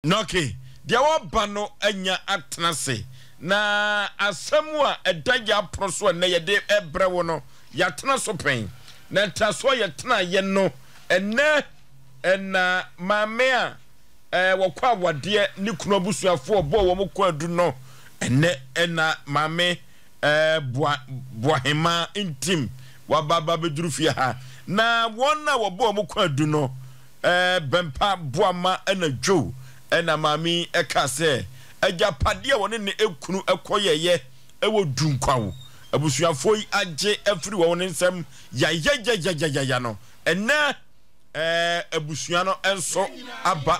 Noki, dia wabano enya atnase na asemu a edagya proso na yede ebre wono yatna so pen na taso yetna ye no enne enna maame a wokwa wade ni kunu abusuafo obo wo mko adu no enne enna maame boahema intim wababa beduru fie ha na wona wobo mko adu no bempa boama ena dwo ena mami eka se agapade woni ne ekunu ekoyeye ewo dunkwawo abusuafo yi age afiri wo ne nsem ya no ena abusua no enso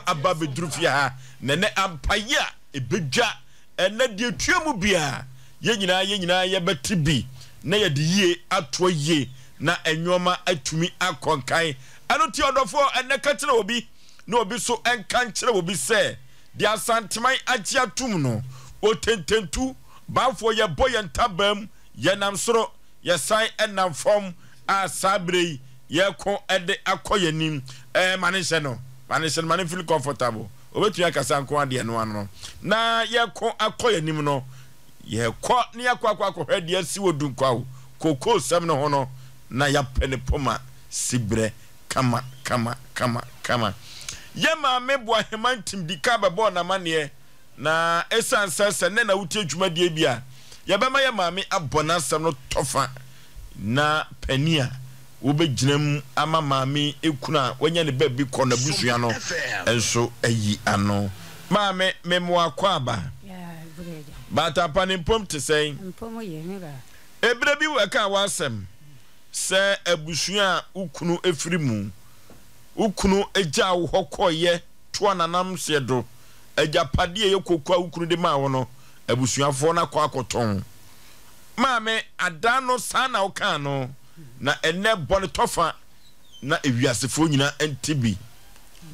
aba beduru fie ha ne ampaya ebedwa ena de tuamu bia ye nyina ye betibi na ye de yie ato yie na enwoma atumi akonkan ano ti odofo ena katira obi na obi so enka nkyere obi se dia santeman agye atum no otententu bafo ye boye ntabam ye nam soro ye sai enam fom a sabrei ye ko ede akoyanim manehye no mane feel comfortable obetu akasa nko ade no ano na ye ko akoyanim no ye ko ne ye ko akwa de asi wodunkwa koko sam no ho no na ya pene poma sibre kama ye maame boahema ntim dika bebo na mane na esansa ne na wuti adwumade bia ye bema ye maame abona sam no tofa na pania wo beginam ama maame ekuna wanya ne babi kɔ na busua no enso ayi ano maame memo akwaba bata panimpom te sei mpom ye ni ba ebere bi waka wasem se abusua ukunu efirimu ukunu eja wo hokoye to ananam sedo agapade ye kokwa ukunu de ma wo no abusuafo na kwa akoton maame adano sana oka no na enne bone tofa na ewiasefo nyina entibi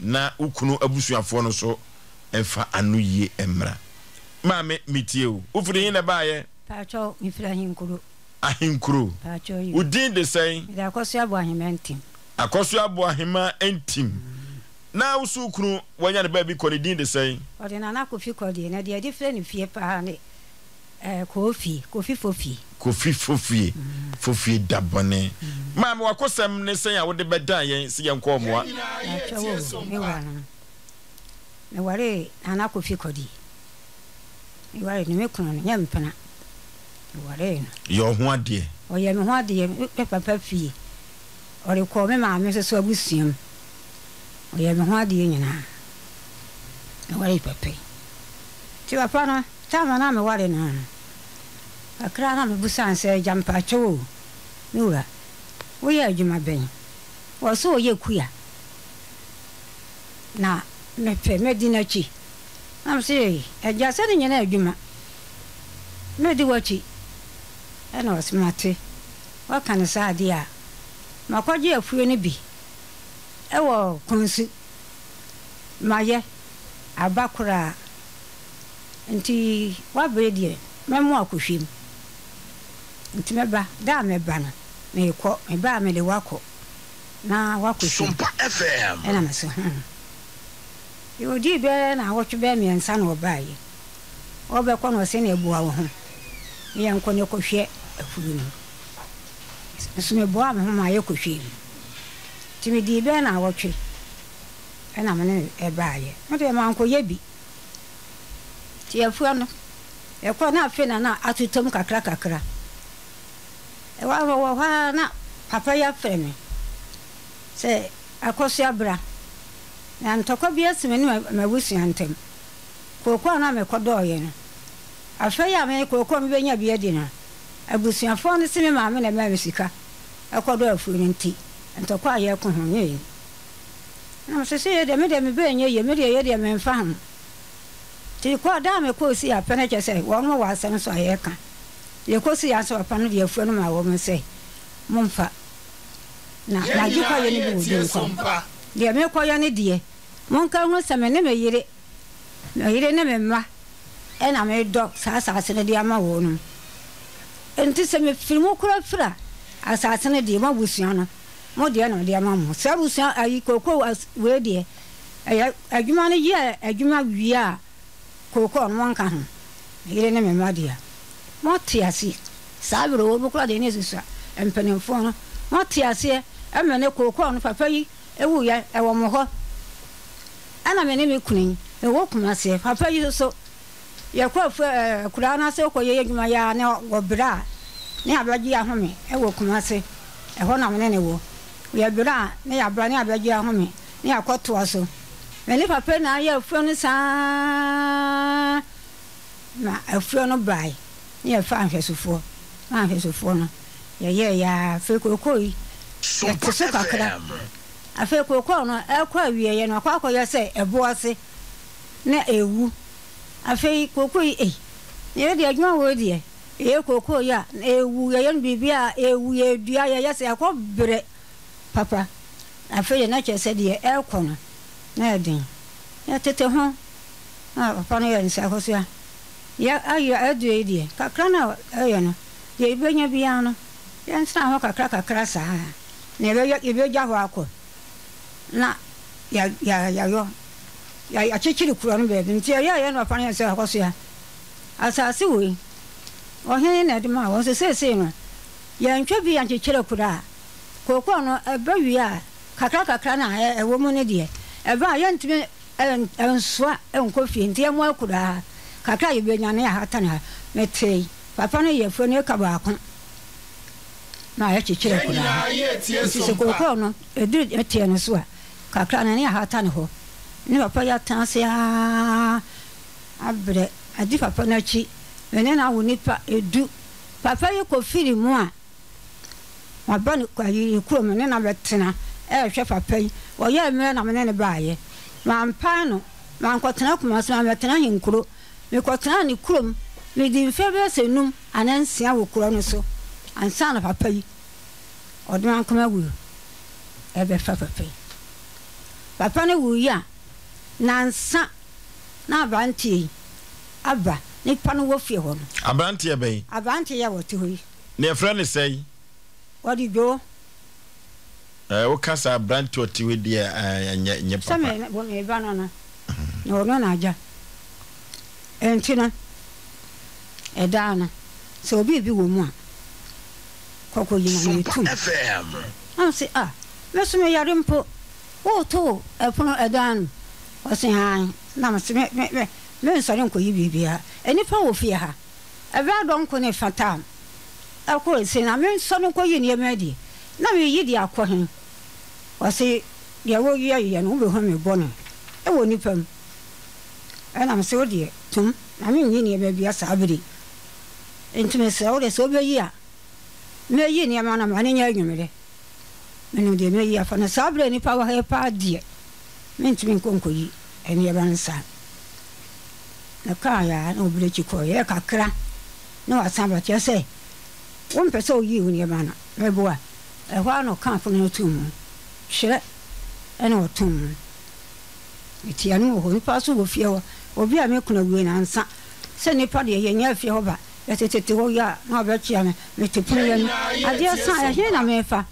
na ukunu abusuafo no so emfa anu ye emra maame mitie o ufiri yin na baaye pacho mifira hinkuru ahinkuru pacho yi udin de sei da akoso aboahema ntim akoso aboahema ntim na usukuru wanya ne baabi ko ne din de sei odi na na kofi kodi na de different fie pa ne kofi fofie dabone maame wakosem ne sei a wode beda yen se yen ko moa ne ware ana kofi kodi ne ware ne mekunu ne nyempena ware no yo ho ade o ye me ho ade papa fie ore ko me maame so abusiam o ye me ho ade nyina ne ware papa ti papa no tama na me ware no akra na me busan se jampa cho niwa wo ye adwuma ben wo so ye kuya na me pe me di na chi am se eja se ni na adwuma me di wachi ena osmate wa kan sa dia makwaje afuo ne bi ewo konsu maye abakura nti wa bredie memo akohwem nti meba da meba no me ko me ba me le wako na wako SOMPA FM ena meso yo di be na wotwe be me nsa na obaye obe ko no se na ebuwa wo ho me nko ne ko hwe afuru no so me boa me ho ma ye ko hwe ti me di be na wotwe ena me ne ebaye no de ma nko ye bi ti afuo no e ko na afi na atutom kakra e wa na papa ya freme se akoso abra na ntoko bia sime ni mabusu antem kokko na me kodo ye no afa ya me kokko me benya bia di na abusuafo no sime maame na me sika akodo afu ni nti ntoko aye ko ho ye na se de me benya ye me de me mfa ho ti ko da me ko si apene che se wo no wa san so aye ka ye ko si aso apano de afu no ma wo me se momfa na jikwa ye ni bu de ko de me ko ya ne die mon ka ho se me ne me yire ne me ma e na me do sa se ne de ama wo no enti se me filmu kura fra asase ne de ma busuan no mo de na de ama mo se busuan ayi kokko we de adwuma no ye adwuma wie a kokoo no wanka ho yire ne mema dia mo tiase saa bere wo bukura de ne susa empanimfo no mo tiase emene kokoo no papa yi ewu ya ewo mo ho ana mene me kunin ewo kuma se papa yi so ya kwa kura na se ko ye adwuma ya ne obra ne abagi ahome ewo kuma se eho na mene ne wo ya bra ne ya bra ne abagi ahome ne akoto aso mene papa na ya afuo no saa na afuo no bai ne ya fa ahwesofo no ya fe kokoi ya tse kakra afe kokoi no ekwa wie ye no akwa ya se eboase na ewu afe kokoi ye de adwuma wo de kokoi ya ewu ye no bibia ewu ye dua ye se akwa bere papa afe ye na chese de ekono na edin ya tete ho papa no ya nsa kosia ya ayo adu edie kakra na ayo no ye benya bia no ya nsa ho kakra saa na ye ja ho akọ na ya yo ya chichiri kuro no be nti ya no papa no ya nsa kosia asase we ohene na de ma wo se no ya ntwa bi ya chichiri kuro a kokọ no eba wi a kakra na ewo mu ne de eba ya ntime enswa enkofie nti emu akura kakra ye benya na ya hatana metei papa no ye fo ne ka ba ko na ya chichire kura nti se kokọ no eduru etie no so a kakra na ya hatana ho ni papa ya tanse a abre adi papa na chi ene na woni pa edu papa ye ko firi mu a wabani kwa yi kuro mene na betena hwe papa yi wo ye me na mene ne baaye mampa no mankotena kuma so betena hinkuro me kotena ni kurom me di mfebe senum anansia wo kuro no so ansa na papa yi odman kuma wu ebe fa papa yi papa ne wu ya nansa na abanti aba ni pano wo fie ho no abanti e ben abanti ya wo ti ho yi ne friend say what you go wo kasa branch oti we dia nye papa sama bo me ba no no na aja entina edana so bi wo mu a kokko yina ni tu am say me so me yare mpo o to epono edan o se han na me so nko yi bibia enipa wo fie ha ebe adon ko ne fatam akọ se na me so nko yi ne emedi na me yi di akọ hen o se ya wo yi no be ho me bono e wo ni pam ana me se o die tum na me yi ne be bia sa abiri entime se o de so be yi a me yi ne ma na ma ne nya nwumere me no de me yi afa na sa abiri ni pa wa he pa die me ntime nkonko yi eni e ban sa na ka ya na obire chiko ye kakra na wa samba che se won pese o yi ni e ma na me bo a e hwa no kan fo no tum hire ene o tum iti anu ho ni pa so wo fie ho obi a me kuna wi na nsa se ni pa de ye nya fie ho ba ya tete ho ya na ba chia me te pun ya ni ade sa ya he na me fa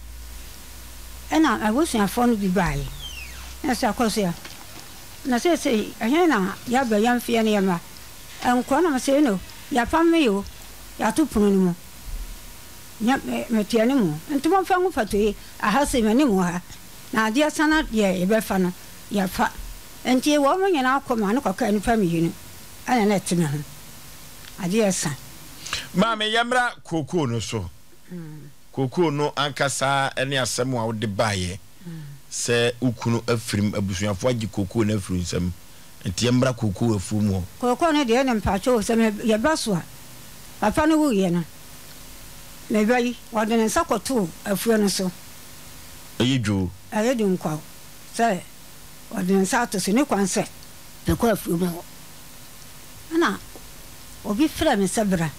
ena awosu afo no bi bai na se akoso ya na se he na ya ba ya fie ne ma enko na se no ya pam me yo ya tu pun ni mo nya me tie ni mo ntuma fa ngu fatoyi aha se me ni mo ha na ade sa na ye e be fa no ya fa enti wo mo nyina akoma no kwaka ni fa me yinu ana na tena ho ade sa ma me yamra kokoo no so kokoo no ankasa ene asem a wo de baaye se ukunu afirim abusuafo agi kokoo na afirim nsam enti yamra kokoo afurum ho kokoo ne de ne mpacho se me ye baso a papa no wu ye no me bai wode ne sakoto afuo no so eyidwo ayedu nkwa se wode ne sato se ne kwanse be ko afuo no ana obi fra me sabra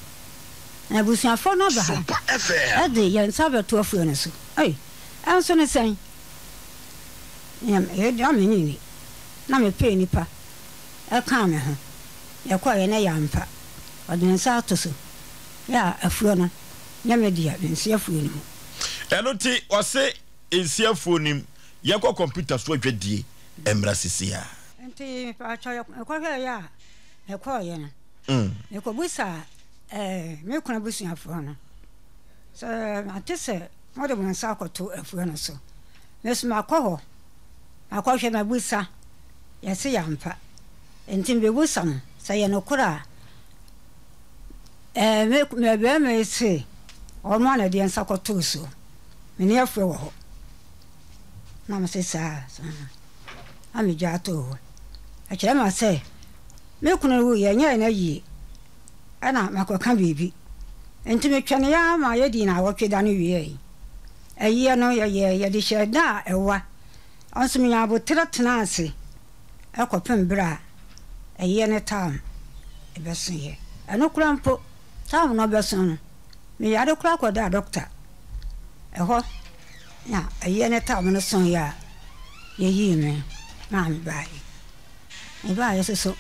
na busuafo no ba ha ade ye nsabe to afuo no so anso ne sen yam amenyini na me pe nipa e ka me ho ye kwa ye na yampa wode ne sato so ya afuo no nyame dia nsia afuo no enoti ose nsia afuo nim ye kwa computer so adwadie emra sisia enti pa cho ko hwe ya e ko ye no e ko busa me kuna busu afro no so atese mo de mo nsa ko to afro no so mesu makoho akohwe na busa yesi yampa enti be busa no sa ye no kura me be me se ono na de nsa ko to so me ne afro wo ho na me se sa ami jato a kire ma se me kuna wu ye nya na yi ana makoka bibi enti me twene ya ma ye di na wotwe da no wie ayi no ye de sheda ewa onso me abo tretena ase ekopem bra ayi ne tam ebeson ye eno kura mpo tam no beson me ya de kura koda doctor eho ya ayi ne tam no son ya ye yi me ma me bai so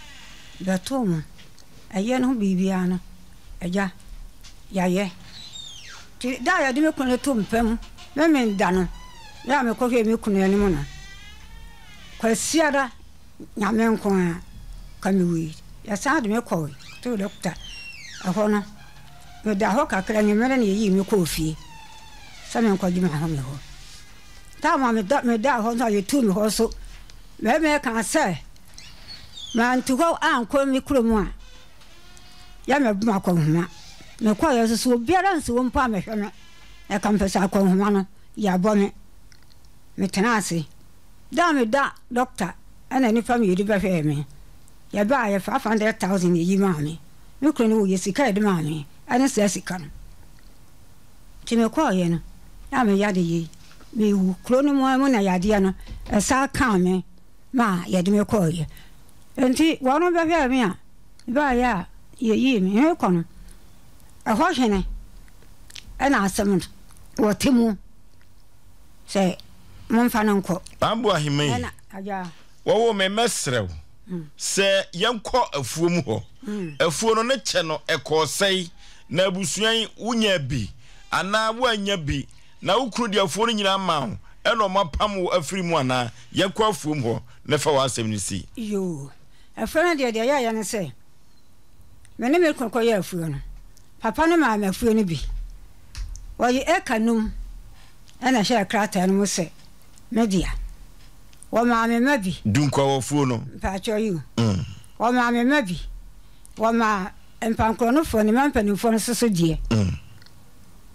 betom ayi no bibia no eja ya ye ti da ya de me kun to mpam me nda no ya me ko hwe me kun ani mu no kwasiara nyame nko a kamiwi ya sa de me ko to doctor aho no me da ho kakra ni mere na yi me ko fie sa me nko gima ho me ho ta ma me da ho so ye tu me ho so me kan se man to go an ko mi kromu a ya me bu akonhuma me kwa ya so biara nso mpa me hwe me e kan pesa akonhuma no ya bo me tenase da me da doctor ana ni fam yedi ba hwe me ya ba ya 500,000 yi ma me kro no ye sika de ma me ana se sika no ti me kwa ye no ya me ya de yi me wu kro no mo na ya de no e sa kan me ma ya de me kwa ye enti wono ba hwe me a ba ya ye yi me he kono a ho hene ana asem wo temu se mon fananko ambo ahime ana aja wo me mesrew se yenko afuo mu ho afuo no ne che no ekosei na abusuan unya bi ana wo anya bi na ukuru di afuo no nyina ma ho eno mapam wo afiri mu ana yenko afuo mu ho ne fa wa asem ni si yo afana de ya ne se mene me kon koye afuo no papa no ma afuo no bi wo ye ekanum ana sha krata no mo se media wo ma me mabi dunkwa wo fuo no pa cho yu wo ma me mabi wo ma empankro no fo ne mampani fo no soso die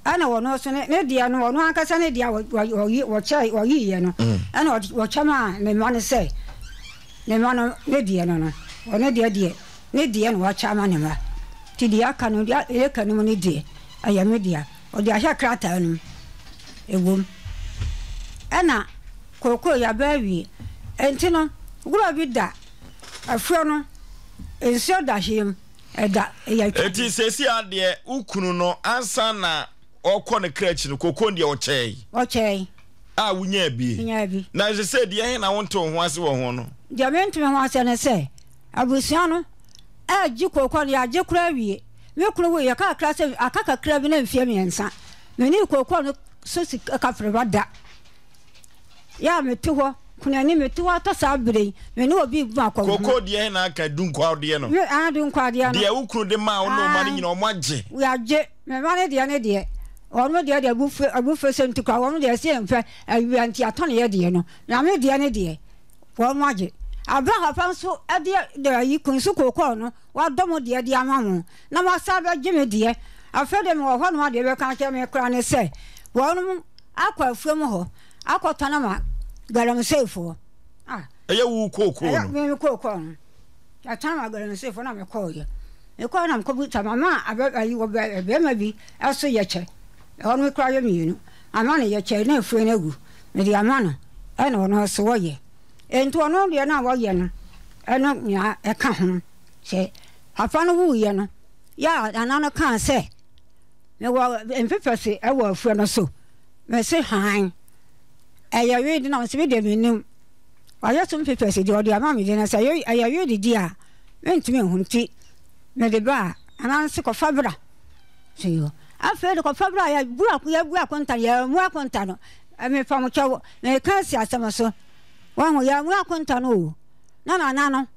ana wo no so ne dia no wo no ankasa ne dia wo chai wo yi ye no ana wo chama ne ma ne se ne ma no ne dia no no wo ne dia ne dia no wo chama ne ma ti dia kanu dia e kanu ne dia aya me dia o dia sha krata no ewom ana koko ya bawi enti no gura bi da afro no ensio da him eda ya eti sesi ade ukunu no ansa na okọ ne krachi no koko ndie ochei a wunya bi na je se de he na wonto ho ase wo ho no de mentu ho ase ne se abusia no a ji koko ya je kura wie me kunu wo ya ka kra se akaka kra bi na mfie miensa me ni koko no so si ka freba da ya metu ho kuna ni metu ho to sabre me ni obi bu akọ koko de na aka dunkwa de no me a dunkwa de no de ukunu de ma ono ma ni nyina o magye we agye me ma ne de ono de abufe senti kwa ono de se mfe awi anti atone ye de no na me de ne de wo magye abraham fanso ade de yi kunsu koko no wa domo de amamu na ma sabe gye de afede me wo ho no de be kan ke me kra ne se wo no akwa afuom ho akotana ma garam sefo eye wu koko no me koko no ya tama garam sefo na me ko ye e ko na ko buta mama ayi wo be ma bi aso ye che e me kra ye mi nu ama ne ye che na afu na gu me di ama no e no no so wo ye ento no de na wo ye no e no nya e ka ho che afa no wu ye no ya anana kan se me wo empepese e wo afu no so me se han aya we di na se be de menim aya tum pepese di odi ama me de na se aya we di a mentime hunti me de ba anan se ko fabra se yo afa de ko fabra ya bua konta ya mu konta no me fam chawo me kan si asama so One ya mu akonta no. Na no.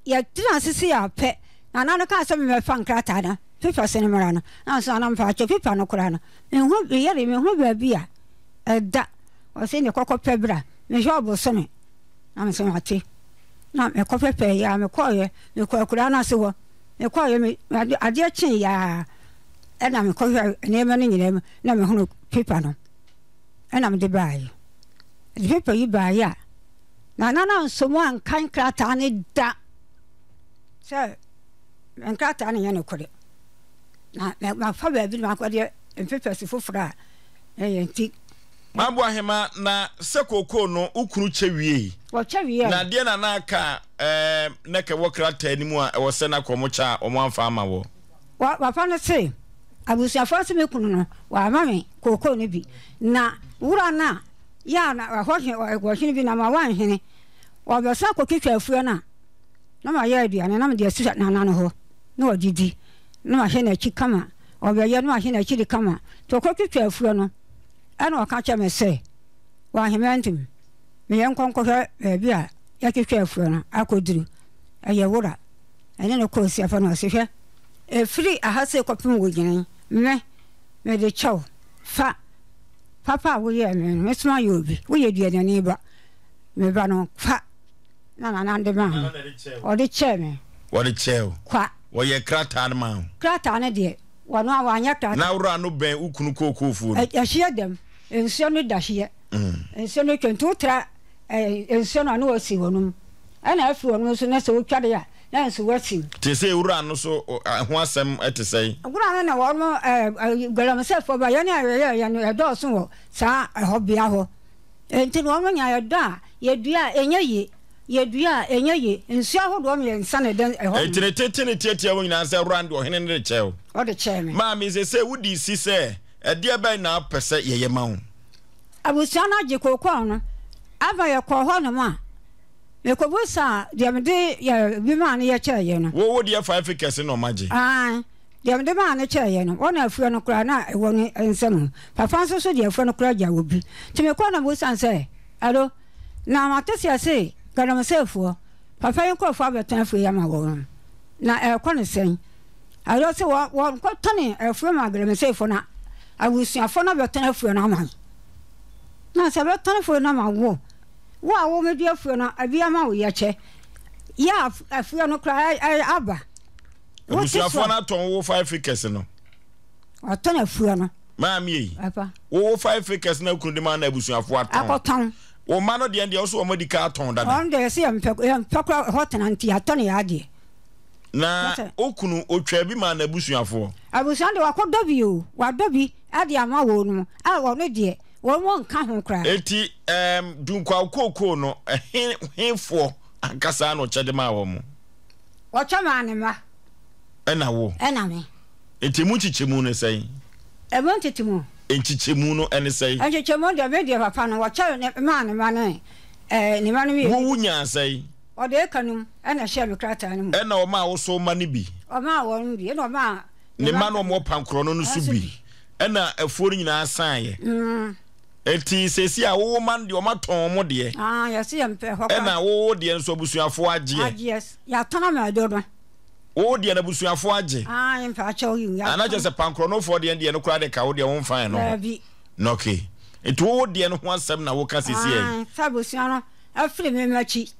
Ya tina sisi ya pe. Na ka so me fa nkrata na. Fifa senemara no. Na so na mfa che fifa no kora no. Me hu yere me hu ba bia. Da. O se ne kokopɛ bra. Me job so me. Na me so ate. Na me kokopɛ ya me koye. Me kokura na se wo. Me koye me ade achen ya. Na me koye ne ma no nyina na me hu fifa no. Na me de bae. Fifa yi bae ya. Na nso mo an kan krata ne da. So nkrata ne ye ne kore. Na ma fa ba bi ma kwade fifa si fofora. Nti Mabu ahema na sekoko no ukunu chewie. Wo chewie. Na de na aka na ke wo krata ni mu a wo se na komocha o mo amfa ama wo. Wa fa no se abusuafo se mekunu no wa mame koko ne bi. Na wura na ya na ho hene bi na ma wan hene. Wa be sa kokitwa afuo na. Na ma ya aduane na me de asu na no ho. Na odidi. Na ma hene chi kama. O be ya na ma hene chi di kama. To kokitwa afuo no. Ana wakacha me se wa hemantim me yenkonko bi a yaketwa afuo no akoduru aye wura ene no kosi afa no se hwe e free ahase kopim wo ginen me de chaw fa papa wo ye me sma yobi wo ye duane ni ba me ba no fa na de ma o de che me wo de che kwa wo ye krata na ma krata na de wo no awanya krata na wura no ben ukunu koko fu no ya hie dem enso no dahie enso no twento tra enso no no osi wonum ana afi wonum so na se wotwade ya na enso wati te se wura no so ho asem etesei wura na wo galam se fo ba ya no edo so wo sa ho bia ho enti no nya ya da ye dua enye ye enso ahodo me nsa na den ho enti tetene tietia wo nyina se wura ndo hene ne chew o de cheme ma mi se wudi si se ede ba na pese yeye ma ho abusia na je kokon no aba ye ko ho no ma me ko busa de me de ya bi ma na ye cheye no wo de 5 kese no maje de me de ma na cheye no wona afuo no kra na e woni ensem papa so de afuo no kra ja obi ti me ko na busa se alo na matesi ase kana me sefuo papa yen ko fa betan afuo ya ma wo na e ko ne sen alo se wo ko tani afuo ma gele me sefuo na abusuafo na betan afuo na ma na se betan afuo na ma wo wo me di afuo na abia ma wo ye che ya afuo no kra aba abusuafo na ton wo 5 figures no aton afuo no ma mi yi papa wo 5 figures na kunu de ma na abusuafo aton wo ma no de so wo madi ka aton dada on de se empekwa hotenanti aton ya de na okunu otwa bi ma na abusuafo abusuan de wakodobi o wadobi ade ama wo no a wo no de wo mo nka ho kra eti dunkwa kokoko no henfo ankasa no chede ma wo mo wo chama ne ma ena wo ena me eti mu chichemu ne sei e mo chichemu enchichemu no ene sei enchichemu de be de papa no wo cha ne ma ne ne ma no mi wo wunya sei o de kanum ena hye me krata ne mu ena o ma wo so ma ne bi o ma wo no bi ena o ma ne ma no mo pankro no so bi ena afuori nyina san ye eti sesi a wo man de o ma ton mo de ya se yempe hoka ena wo de nso busuafo age yes ya tana me do no wo de na busuafo age yempe a chaw yu ya ana je se pankro no fo de no kura de ka wo de won fan no no okay eti wo de no ho asem na wo ka sesi e sabusia no afiri me machi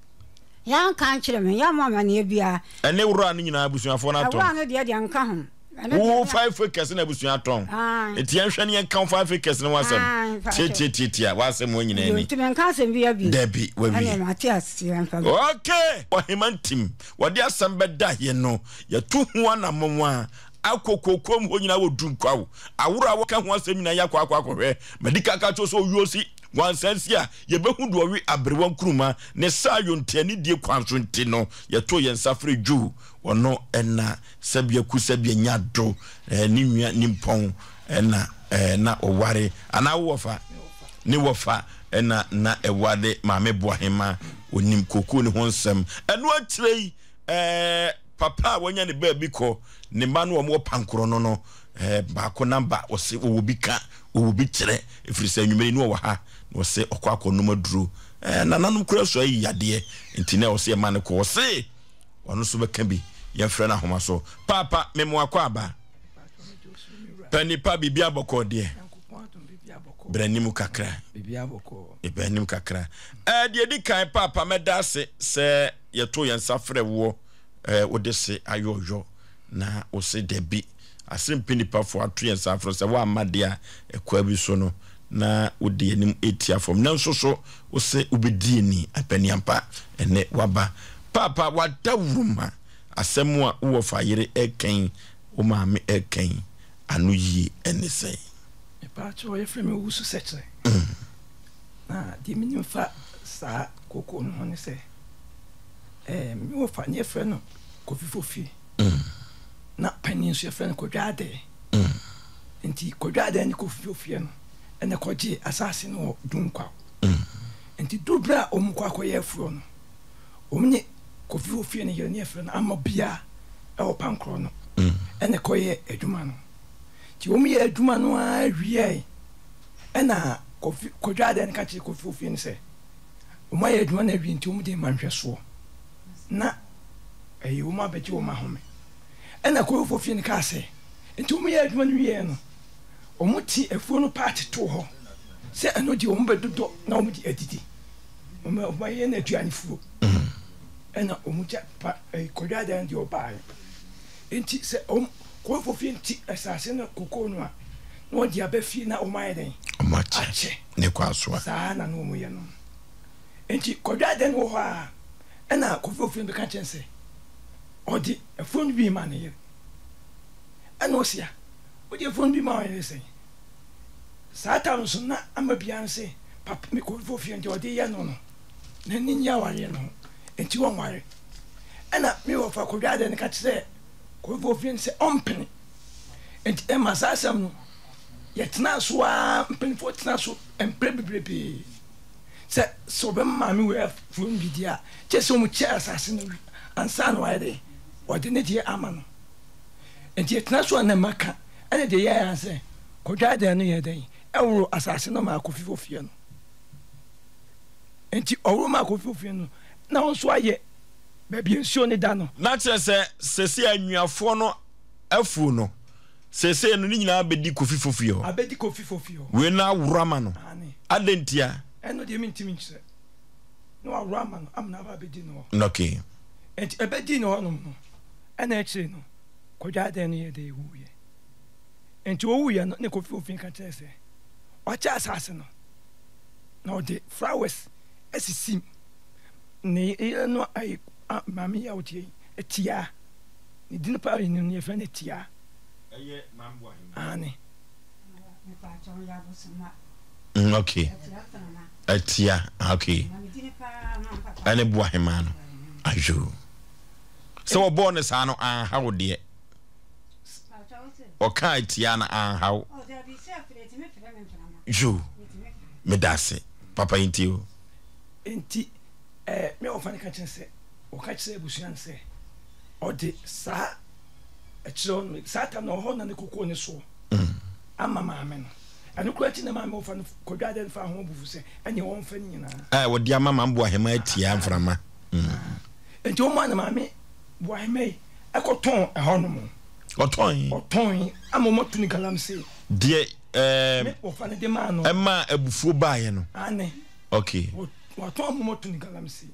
ya kan kire me ya mama na bia ene wura no nyina busuafo na ton wura no de nka ho wo 5 figures na busuan ton eti enhwe ne kan 5 figures na wasem tietia wasem wo nyina ni ti men kan sem bia bi debi we ene Matias yanfa okay wahimantim wode asem beda ye no ya tu ho na momwa akokokom ho nyina wo dunkwawo awura wo ka ho asem nyina yakwa hwe medical ka cho so yuosi wansansia ye behu do wi abrewan kuruma ne sayo ntani die kwanso nti no ye to ye nsafre ju wono ena sabia ku sabia nyado ni nwia ni mpon ena na oware ana wofa ni wofa ena na ewade maame boahema onim koku ni honsem eno atrei papa wanya ne ba bi ko ne ma no mo pankoro no ba ko number o se wo bi ka wo bi kire efiri se nwumere no wo ha no se okwa no maduro nananum kura so ayi yade enti na o se ma ne ko o se ono so beka bi ye frɛ na homa so papa memo akwa aba pani pa bibia boko de Branim kakra. Branim kakra. De di kan papa medase se ye to yen safre wo odese ayoyo na o se debi asempi nipa fo ato yen safre se wa amade a ekwa bi so no na odi anim etia fom na nso so o se obedi ni apaniampa ene waba papa wadawruma asemu a wo fa yire eken o maame eken anu yi ene sei Pacho ye frame wusu setre. Na di minim fa sa koko no ne se. Mi wo fa ne frɛ no kofi fofi. Na panin so ye frɛ no kodwade. Enti kodwade ne kofi fofi no. Ene koje asase no dunkwa. Enti dubra omkwa akoye furo no. Omnye kofi fofi ne ye ne frɛ no amobia e wo pankro no. Ene koye adwuma no. Ti omi ye adwuma no awie ena kofi kodwade ne ka che kofi ofie ne se o ma ye adwuma na awie nti omu de manhweso na o ma beji o ma home ena kofi ofie ne ka se nti omu ye adwuma no wie no omu ti afuo no party to ho se eno di omu bedodo na omu di adidi o ma ye na aduane fuo ena omu ja kodwade ndi o bae nti se ko fofi nti asase na koko no a no dia ba fi na o mai den o ma che ne kwa so sa na no mu ye no nti kodwa den wo ha na ko fofi be ka chense o di phone bi ma ne ye ana o sia o di phone bi ma ye se sa ta no so na amabian se papa me ko fofi nti o di ye no no na ni nya ware no nti won ware ana me wo fa kodwa den ka che ko fofi se ompene enti e masasam no yetna so a mpene fo tna so empre bebrebe se so be mami we fun bidia che so mu che asase no ansa no ayde o de ne die amano enti yetna so na maka ene de ya anse ko dade no ye den e woro asase no ma ko fifofie no enti oworo ma ko fifofie no na won so aye baby nsuo ne da no na kire se annuafo no afu no se no ni nyina abedi kofi fofio abedi kofi fofio we na wurama no adentia eno de mintimi nkyere no wurama no amna ba abedi no okay enti abedi no no ena ekire no kodwa de no ye de wuye enti wo wuye no ne kofi fofio ka kire se o cha asase no na o de flowers esisim ne no ai mami ya utie etia ni din pa ni ne fa ne tia eye mambo ani okay etia okay ane bua hema no ajo so born is ano an how de o ka etia na an how jo medase papa intio enti me ofane ka chense o ka kire busuan se o de sa ekiro no sa ta no ho na ne kokko ne so amma maame no anu kura ti na maame o fa no kodwa de fa ho bufu se enye won fa nyina wo di ama mambo ahema atia mframa enti o ma na maame bo ahema ekoton eho no mo oton amma mo tuni galam se de me o fa ne de ma no ema abufuo baaye no ane okay wato mo tuni galam se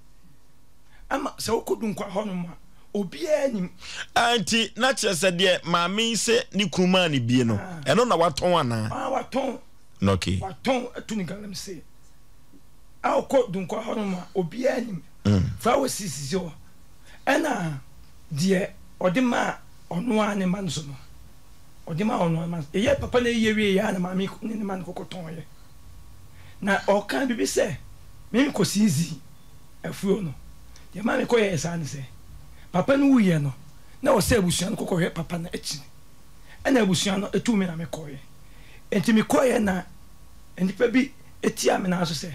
ama se okodun kwa ho no ma obi anim anti na kire se de maame se ni kuruma ni bie no eno na waton ana waton okay waton atuni galam se a okodun kwa ho no ma obi anim flowers sisio ena de odima ono ane man so no odima ono man ye papa na ye wie ya na maame ni man kokoton ye na okan bibi se me ko sizi afuo no de maame ko ye sa ne se papa no wuye no na o se abusuan kokko hwe papa na echi ena abusuan no etumi na me koye enti me koye na enipa bi etia me na so se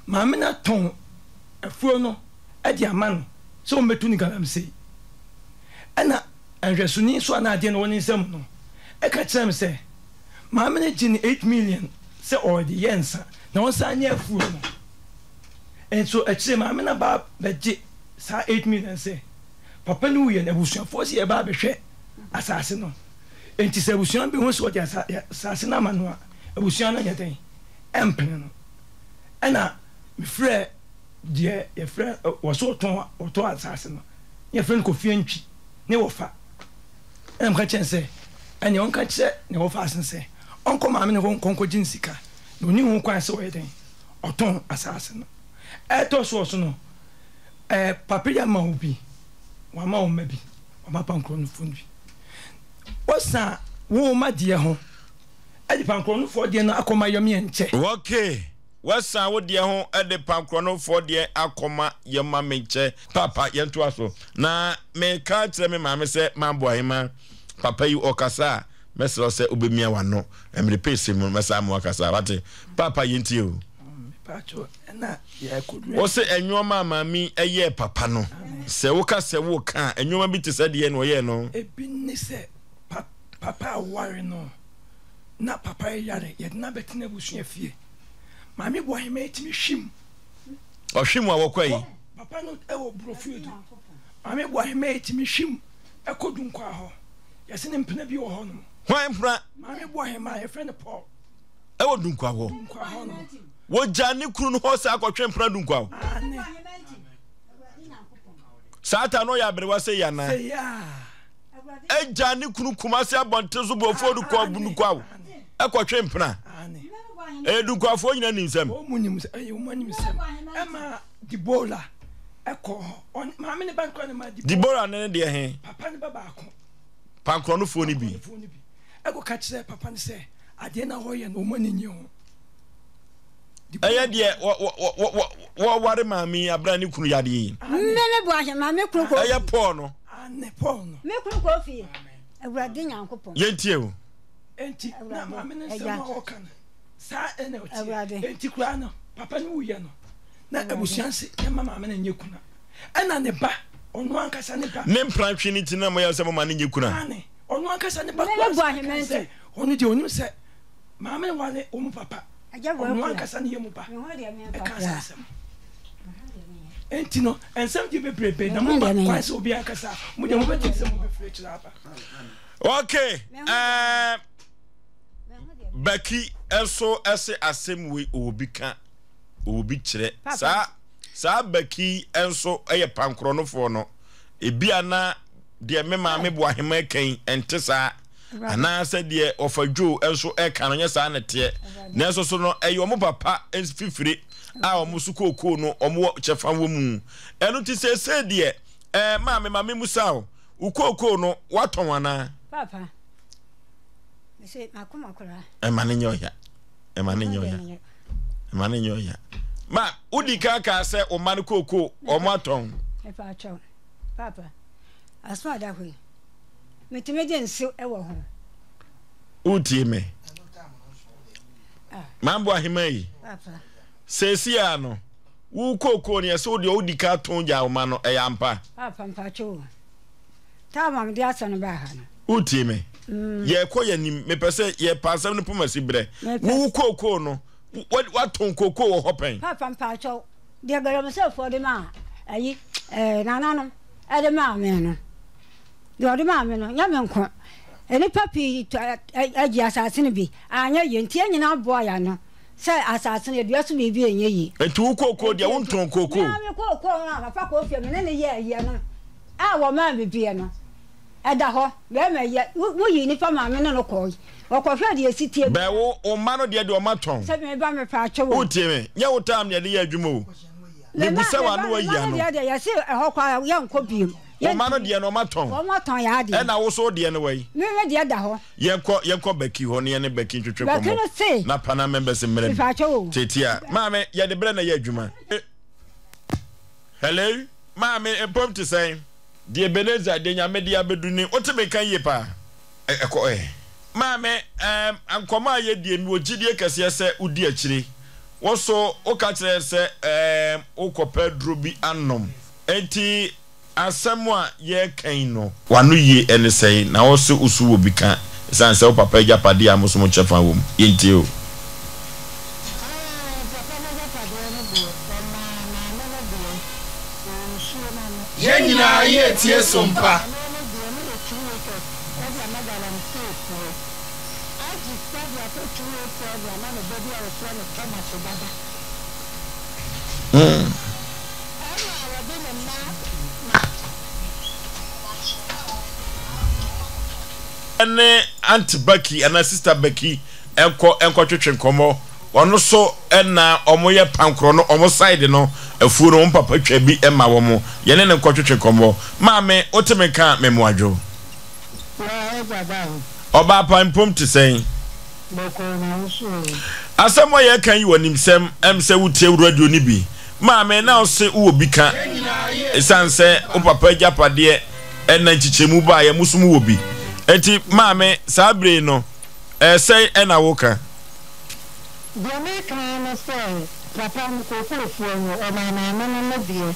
maame na ton afuo no adi amano so o metu ni galam sei ana anhwesuni so ana ade no woni nsam no e ka kyerem se maame ne gini 8 million se already yensa na won sa anya afuo no enso a kyerem maame na ba beje sa 8 million se papa no ye na busuafo se ye ba behwe asase no enti se busuan bi ho so de asase na ma no a busuan na nyeten empene no ana me frɛ die ye frɛ waso oto asase no ye frɛ ko fie ntwi ne wofa em ka chense ani on ka che ne wofa asense on ko maame ne konko jinsika no ni hu kwan se wo yeden oton asase no to so no papa ya ma obi wa ma o mabi wa ma pankro no funbi wosa wo ma die ho adi pankro no fo die no akoma yom ye nche okay wasa wo de ho ede pankrono fo de akoma yema menche papa yento aso na me ka tire me maame se mambo ahima papa yi okasa mesro se obemia wano emre pese mu mesa mu okasa bate papa yenti o pacho na ya kudu o se enwoma maami eye papa no se wo ka se wo ka enwoma bi te se de no ye no ebi ni se papa ware no na papa yare ye na betina busua fie Mami boy me timi hwim. O hwim a wokwai. Papa no e wo brofield. Mami boy me timi hwim e kodu nkwa ho. Yese ne mpena bi wo ho no. Hwan mpra? Mami boy ma e friend Paul. E wo du nkwa ho. Nkwa ho no. Wo jani kunu no ho sa akotwe mpra du nkwa ho. Sata no ya brewa se ya na. Se ya. E jani kunu kumase abonte so bo fodu kwa bu nkwa ho. E kotwe mpra. Edukwafo nyina nimsem o munim o munim sem ema dibola eko on maame ne banko ne ma dibola ne de he papa ne baba ako pankro no fo ni bi eko ka kire papa ne se ade na ho ye no mani nyi ho aya de wo ware maame abra ne kunu yade yi me bo ahye maame kunu ko aya Paul no ane Paul no me kunu ko fie awurade nyankopon yentie o enti na maame ne se ma o kan sa enoti enti kura no papa ni wuye no na abusuanse e mama me na nyekuna ena ne ba onu ankasa ne ba ne mpranhwe ni tina mo ya se mama ne nyekuna ane onu ankasa ne ba ko bo ahementi onu de onu se mama ne wale omu papa onu ankasa ne yemu ba e kasa sem enti no ensem di bebrebe na mo ba kwase obi ankasa mo de mo betim se mo be free chira ba okay Baki eso ese asemwe obika obi kire sa baki enso eye pankronofo no ebia na de me maame bo ahema kan ente sa ana se de ofadwo enso e kan nya sa na te na enso so no eye omo papa enfifire a omo su kokoo no omo chefa wo mu enu ti se de maame musa ukokoo no waton ana papa se makuma kura emane nyoya ma udika ka se o man koko o maton e pa cho papa aso ada hwe metimede nso e wo ho utie me mambo ahimai papa sesi ano wu koko ne se o de udika ton ja o ma no e yampa papa mpa cho ta mam de aso no ba ha no utie me ye ko ye nim me pese ye pasam no pomasi bre wu koko no waton koko wo hopen papa mpa cho de garam se fo de ma ayi nana no e de ma me no de ma me no nya me nko eni papi aji asase ne bi anya ye ntie nyina bo ya no se asase ne dua so bibi enye yi etu koko de wonton koko na me koko na papa ko fie me ne ye no a wo ma bibi no eda ho be me ye wo yi ni pa ma me no ko wo ko hwe de esitie be wo o ma no de o maton se me ba me pa acho wo utie me nya wo tam de ye adwuma o de busa wa no ayi ano de ye se ho kwa ye nko biem o ma no de no maton o maton ya de e na wo so de no wai me de da ho ye ko baki ho ne baki twetwe ko mo na pana members mmerem tetia maame ye de bre na ye adwuma hello maame empom to say de Ebenezer de nyame de abeduni oteme kan ye pa eko maame ankoma ye de mi ogidie kese se udi akire wo so o ka kire se o ko pedro bi anom enti Asemwa ye kan no wanu ye ene sei na wo se usu wo bi kan san se papa agya pade a muso mo chefa wo yenti o ye nyina ye tie sompa ene Aunt Becky and sister Becky enko twetwe nkomo ono so ena omoye pankro no omo side no afuo no papa twa bi ema wo mo ye ne nko twetwe nkomo maame otemeka memoadwo oba pampom te sen asemo ye kan yi wonimsem emse wutie radio ni bi maame na ose wo bi ka esanse o papa agapade ena nchichemu ba ye musumu wo bi eti maame sabre no say ena woka Deme kana say papa ko fufu no o na no die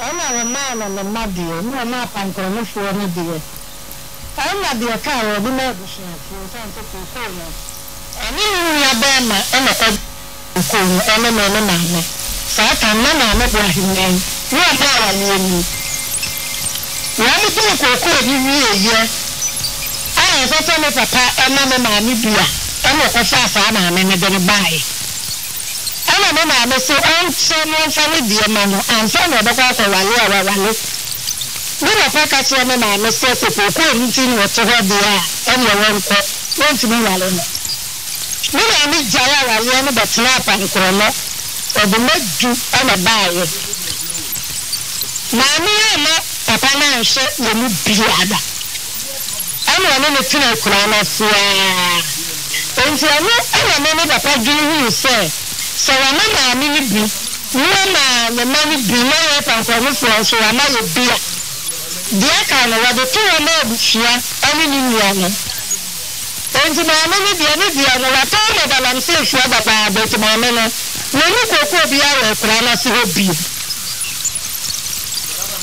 ana wa ma no ma die no ma pankro no fu no die ana die ka wo bi na busu fu san to ko no ani ya ba ma ana ko no ana no ma ne sa ta na bo hinne ni ma wa ni ya mi ko bi wi ye so so me papa ena me ma ni bia ena ko fa fa na me de ne bai ena me ma me so on so no fa ni bia ma no an fa no de kwa ko wale ni na fa ka so me ma me so so ko ni ti ni o to ho bia ena won ko won ti mi wale no ni na mi jaya wale no betna pa nkro no o de medu ena bai ma mi na papa na nse ye mu bia da ana no tina kura na sia enti ana no papa dwunu se so wana na mi ni bi na na ma ni bi na ya pa ko so wana ye bia dia ka no wa de to na bushia ani ni nua no enti na ni dia no wa to na balance shua baba be ti ma me no ni ko bia wa kura na se obi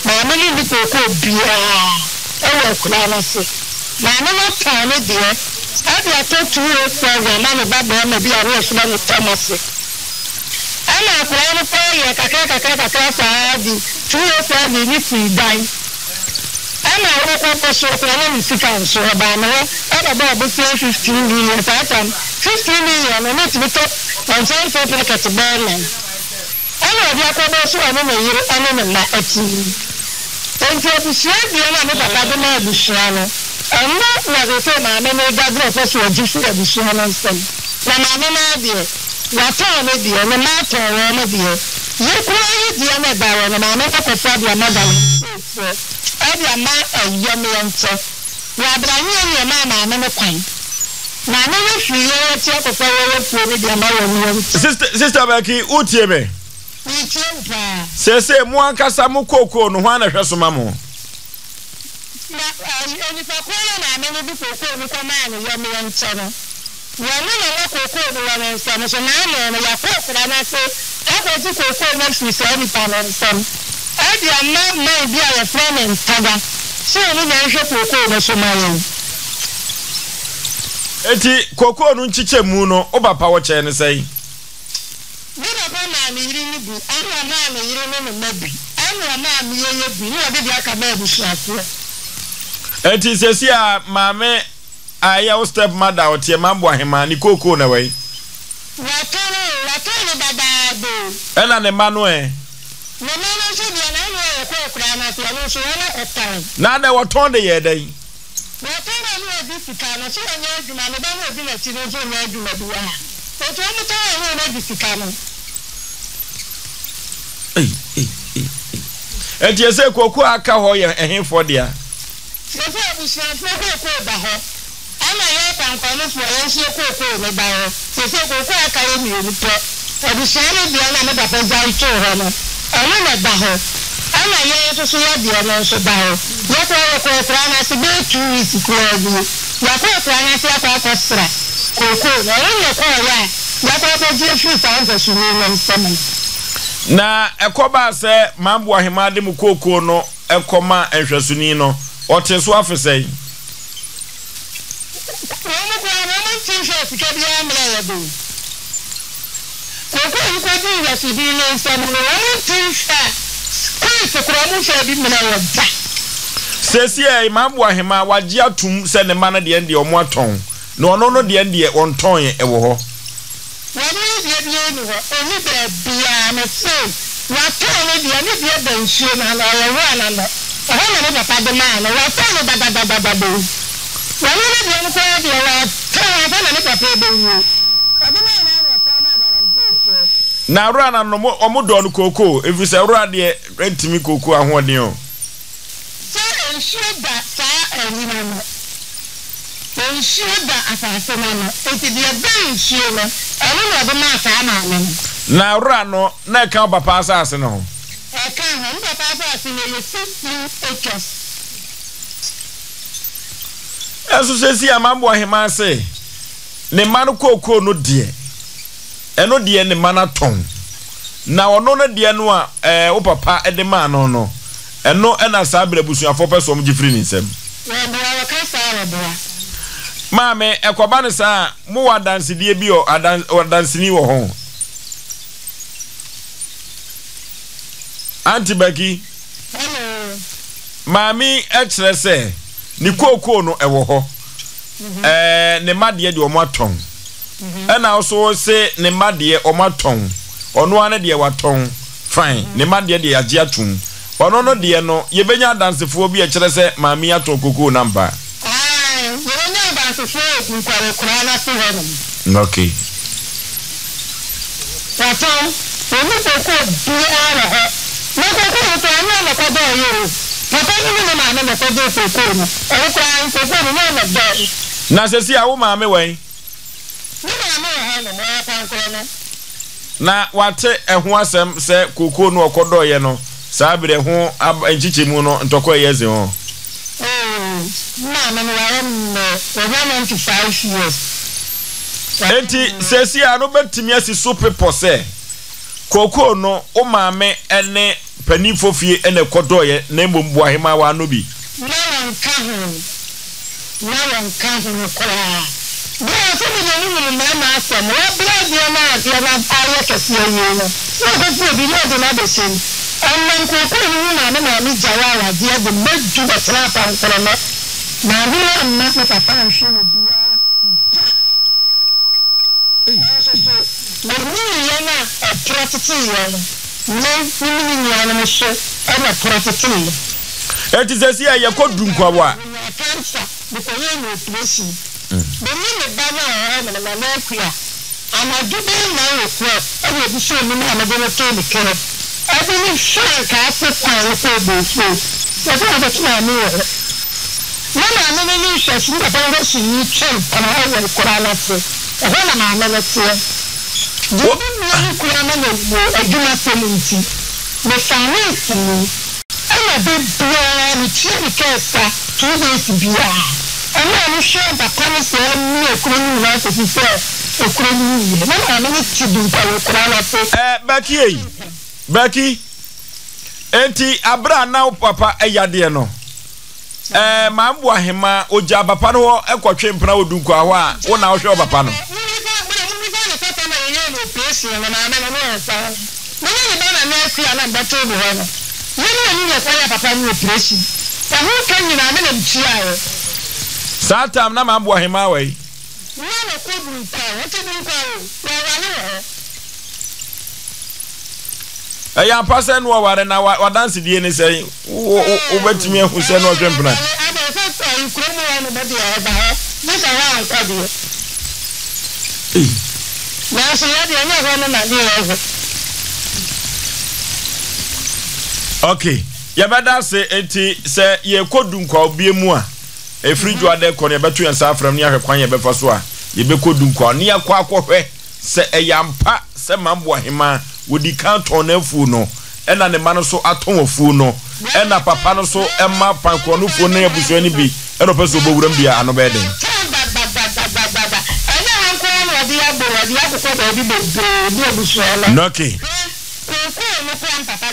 ma me ni ko bia e wa kura na se na no ta ne de abi atotu o program na no baba na bi a ro so na Thomas ana akura no fa ye kakra fa di tu o fa di ni fi dan ana ro ko so ko na ni sika so ba no aba ba bo 15 million fa tam 15 million no ti to on san for pocket ban ana bi akwa so ana na yire ana na ati enti obusia bi na no papa de na obusia no ana na go say ma me no gadro for so jifu obusia no nsem na ma me na de wa ta me de na ma ta wo me de ye ko yi de na ba wo na ma me ko fa de ma da so e de ma aye me nto wa bra nye ma me no kwan na me no fi ye ti ko fa wo fu me de ma wo sister Becky utie me se mu ankasa mu koko no hwa na hweso ma mo na ani fa ko na me no bi koko no kwa ma no yo me nto no wa no na koko no wa me nso no so na no ya ko kra na se e ko ti koko no fi se ni pa no nso e di amma bi a ya friend en taga so ni na hwe koko no so ma yo eti koko no nchiche mu no obapa wo che ne sei Bina ba na mi yiri ni bu ana na mi yiri no no bi ana na mi ye bi ni obi aka ba bu suafo eti sesi a maame aya o step mother o tie mambo ahema ni koko na wei watoro dada do ena ne manu ne manu so bi na no ko kura na so no so na otan na da waton de ye dai watoro no obi sika na so nya adwuma no ba no obi na ti no so nya adwuma duwa o to mo ta no na bi sika no eti ese koko aka ho ye ehefo dia se abusuafo ko ba ho ana ye pankonu fo ye se koko me ba ho se koko aka ye mi ni po abusuafo bi ana me ba pa za ito ho no ana me ba ho ana ye so ya bi ana so ba ho ye ko fra na se be 2 weeks ko bi ya ko fra na se ko sra koko na ye ko ya ko je free sound so ni no nsem na ekoba se mambo ahema de mu kokoo no ekoma ehwesuni no ote so afesai sesi e mambo ahema waje atum se ne mana de ende omo aton na ono no de ende onton e wo ho na rana no omodo no koko if say rana de rentimi koko ahoden o na rano na ka papa asase no eso sesi amambo ahema se ne manu koko no de eno de ne mana ton na ono no de no a wo papa de ma no no eno na sa brebusu afo peso mjifri ni nsem Mame ekoba ne sa mo wadansidie bi o wadansini wo ho Antibaki hello Mami ekire se ni koko no ewo ho ne made de omo aton na so se ne made omo aton ono ane de waton fine ne made de age atum ono no de no ye benya dansefo bi ekire se mami aton koko namba okay. Na sesi awu maame wen. Na wate eho asem se koko no okodoye no saa bere ho enchichemu no ntoko yeze ho. Enti sesi anu betimi asi super pose koko no o maame ene panifofie ene kodoye na mbombo ahema wa no bi na wanka ho kwa ya so ni na asem wa brade na ade na aye kese yeye no so bi no de na de sin amman koko ni na mi jawa de de meju da trapa nkoro no na ri na papa nso bia Eti sesi ya kodru nkwawa Becky enti abra na papa eyade no mambo ahema oja papa no ekotwe mpra odunku aho a wo na wo hwe papa no Satam na mambo ahema wei ya pasa no ware na wadanse die ne sei wo betimi ehu se no twempna okay ya bada se enti se ye kodu nkwa obiemu a efrijo ade ko ne betu yansa afram ni ahwekwan ye befa so a ye be kodu nkwa ne yakwa akohwe se eyampa se mambo ahema wodi kanto na afu no ena ne mano so aton afu no ena papa no so emma pankro no fu na abuso ni bi eno peso bowuram bia ano be den okay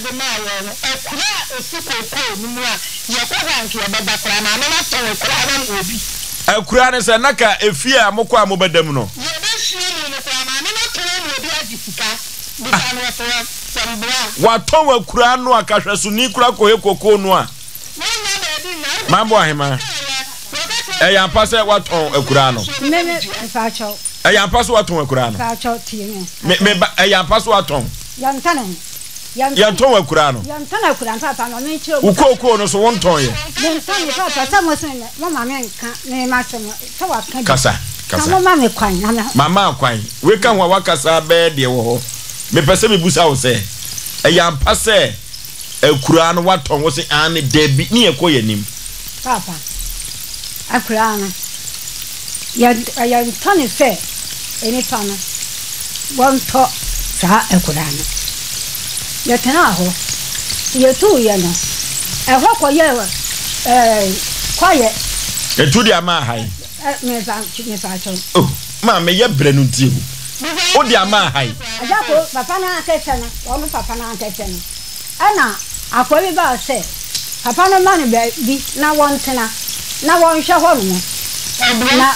de ma yo ekura osukoko ni mu a ye ko hanki e beba kra na na to ekura na obi ekura ne se naka efie a mokọ amobedam no ye be hie ni kra na na to obi agifika bisa no so sambra waton ekura no akahweso ni kura ko ekoko no a mambo ahema yampa se waton ekura no me fa cho yampa so waton ekura no fa cho tie me yampa so waton yanton ekura no yantana ekura papa no me chiro ukoko no so wonton ye yantana papa samo se mama me nka me ma se to wa ka kasa mama me kwan mama kwan we kan wa wakasa be de wo ho me pese me busa wo se yampa se ekura no waton wo se an debi ni ekoye nim papa ekura no yantana se eni pana wonto sa ekura no yetena ho yetu ye no ehwo koye kwaye etu di ama hai me fa cho oh ma me ye bre nu nti o di ama hai ajako papa na akete no wo papa na akete no ana akobi ba se papa no ma ne bi na won tena na won hwe ho no na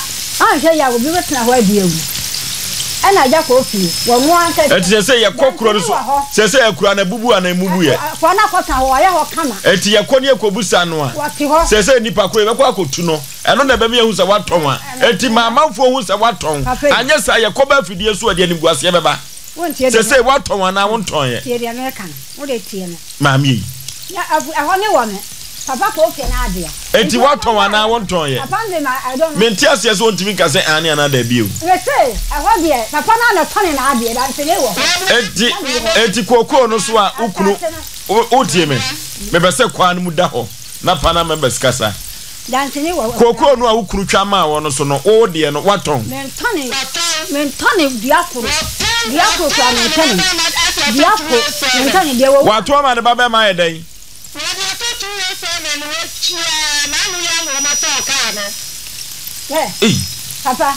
anhwe ya obi wetena ho adiewu ana ajako fi wo mu akete eti se ye kokuro no so se ekura na bubu ana mubu ye ko na ko kan wo ye ho kama eti ye ko ne ekobusa no a se nipa ko e be ko akotu no eno na be me hu se waton a eti mamanfo hu se waton anya sa ye ko ba fidie so ade anim guase be ba se waton ana wonton ye tie de america wo de tie no mami ya aho ne wo me papa ko ke na ade eti waton ana wonton ye papa de ma I don't know menti ase so ntimi ka se ani ana da bio we say aho de papa na tone na ade da se ne wo eti kokoro no so a ukunu o tie me be se kwan mu da ho na pana members kasa danse ne wo kokoro no a ukunu twa ma wo no so no o de no waton men tone diakoro kwa men tone diakoro men tone de wo wato ma de baba ma yedai papa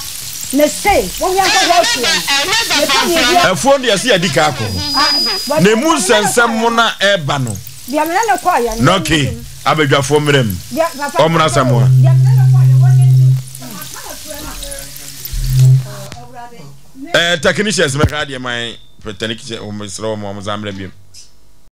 me say won yan ko ho afo de ase adika ko na mu nsensem mo na eba no dia me na ko ya no okay abadwafo mrem omna samoa technicians me ka de man technicians o mesro mo zamra bi